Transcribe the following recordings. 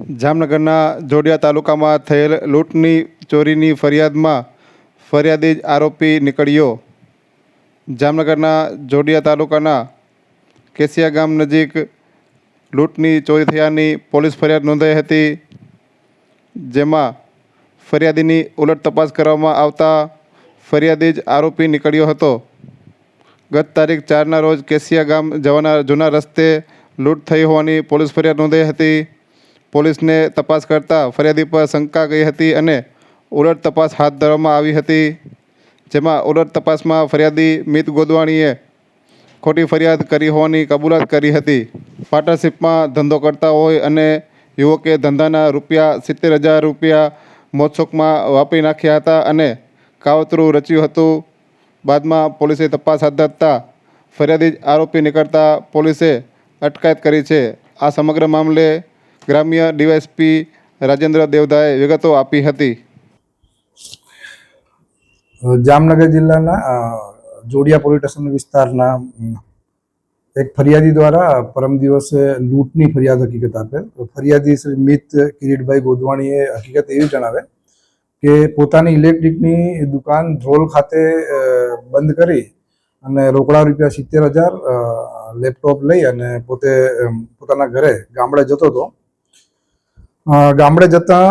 જામનગરના જોડિયા તાલુકામાં થયેલ લૂંટની ચોરીની ફરિયાદમાં ફરિયાદી જ આરોપી નીકળ્યો। જામનગરના જોડિયા તાલુકાના કેસિયા ગામ નજીક લૂંટની ચોરી થયાની પોલીસ ફરિયાદ નોંધાઈ હતી, જેમાં ફરિયાદીની ઉલટ તપાસ કરવામાં આવતા ફરિયાદી જ આરોપી નીકળ્યો હતો। ગત તારીખ 4ના રોજ કેસિયા ગામ જવાના જૂના રસ્તે લૂંટ થઈ હોવાની પોલીસ ફરિયાદ નોંધાઈ હતી। પોલીસને તપાસ કરતા ફરિયાદી પર શંકા ગઈ હતી અને ઉલટ તપાસ હાથ ધરવામાં આવી હતી, જેમાં ઉલટ તપાસમાં ફરિયાદી મિત ગોદવાણીએ ખોટી ફરિયાદ કરી હોવાની કબૂલાત કરી હતી। પાર્ટનરશિપમાં ધંધો કરતા હોય અને યુવકે ધંધાના ₹70,000 મોજશોખમાં વાપરી નાખ્યા હતા અને કાવતરું રચ્યું હતું। બાદમાં પોલીસે તપાસ હાથ ધરતા ફરિયાદી આરોપી નીકળતા પોલીસે અટકાયત કરી છે। આ સમગ્ર મામલે ગ્રામ્ય ડીવાયએસપી રાજેન્દ્ર દેવધાએ વિગતો આપી હતી। જામનગર જિલ્લાના જોડિયા પોલીસ સ્ટેશન વિસ્તારના એક ફરિયાદી દ્વારા પરમ દિવસે લૂંટની ફરિયાદ હકીકત આપેલ। ફરિયાદી શ્રી મિત કિરીટભાઈ ગોદવાણીએ હકીકત એવી જણાવે કે પોતાની ઇલેક્ટ્રિકની દુકાન ધ્રોલ ખાતે બંધ કરી અને રોકડા ₹70,000 લેપટોપ લઈ અને પોતે પોતાના ઘરે ગામડે જતો હતો। ગામડે જતા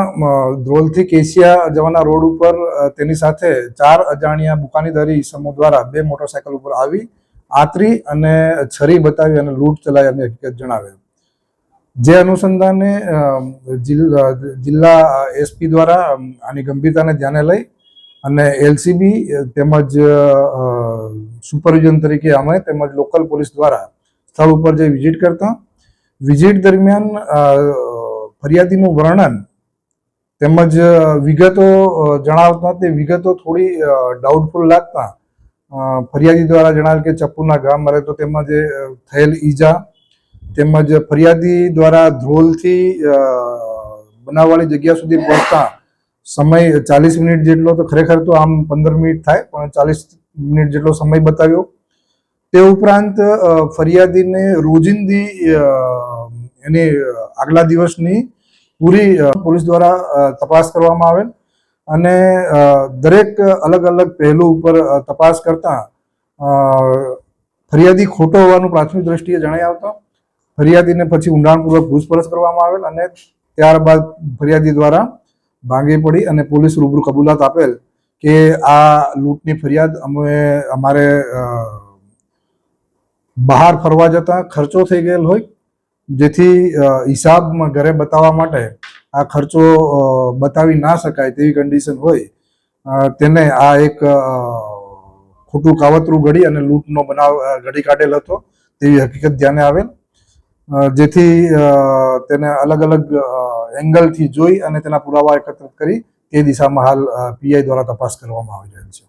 ધ્રોલથી કેસિયા જવાના રોડ ઉપર તેની સાથે 4 અજાણ્યા બુકાનીધારી ઇસમો દ્વારા 2 મોટરસાયકલ ઉપર આવી આતરી અને છરી બતાવી અને લૂંટ ચલાવી હકીકત જણાવે। જે અનુસંધાને જિલ્લા એસપી દ્વારા આની ગંભીરતાને ધ્યાને લઈ અને એલસીબી તેમજ સુપરવિઝન તરીકે અમે તેમજ લોકલ પોલીસ દ્વારા સ્થળ ઉપર જઈ વિઝિટ કરતા વિઝિટ દરમિયાન ફરિયાદીનું વર્ણન તેમજ વિગતો જણાવતા તે વિગતો થોડી ડાઉટફુલ લાગતા ફરિયાદી દ્વારા જણાવેલ કે ચપ્પુના ઘા મારે તો તેમાં જે થયેલ ઈજા તેમજ ફરિયાદી દ્વારા ધ્રોલથી બનાવવાળી જગ્યા સુધી પહોંચતા સમય 40 મિનિટ જેટલો, તો ખરેખર તો આમ 15 મિનિટ થાય પણ 40 મિનિટ જેટલો સમય બતાવ્યો। તે ઉપરાંત ફરિયાદીને રોજિંદી એની આગલા દિવસની પૂરી પોલીસ દ્વારા તપાસ કરવામાં આવેલ અને દરેક અલગ અલગ પહેલું ઉપર તપાસ કરતા ફરિયાદી ખોટો હોવાનું પ્રાથમિક દ્રષ્ટિએ જણાઈ આવતા ફરિયાદીને પછી ઊંડાણપૂર્વક પૂછપરછ કરવામાં આવેલ અને ત્યારબાદ ફરિયાદી દ્વારા ભાંગી પડી અને પોલીસ રૂબરૂ કબૂલાત આપેલ કે આ લૂંટની ફરિયાદ અમારે બહાર ફરવા જતા ખર્ચો થઈ ગયેલ હોય, જેથી હિસાબમાં ઘરે બતાવવા માટે આ ખર્ચો બતાવી ના શકાય તેવી કન્ડિશન હોય, તેને આ એક ખોટું કાવતરું ઘડી અને લૂંટનો બનાવ ઘડી કાઢેલ હતો તેવી હકીકત ધ્યાને આવેલ, જેથી તેને અલગ અલગ એંગલથી જોઈ અને તેના પુરાવા એકત્રિત કરી તે દિશામાં હાલ પીઆઈ દ્વારા તપાસ કરવામાં આવી રહેલ છે।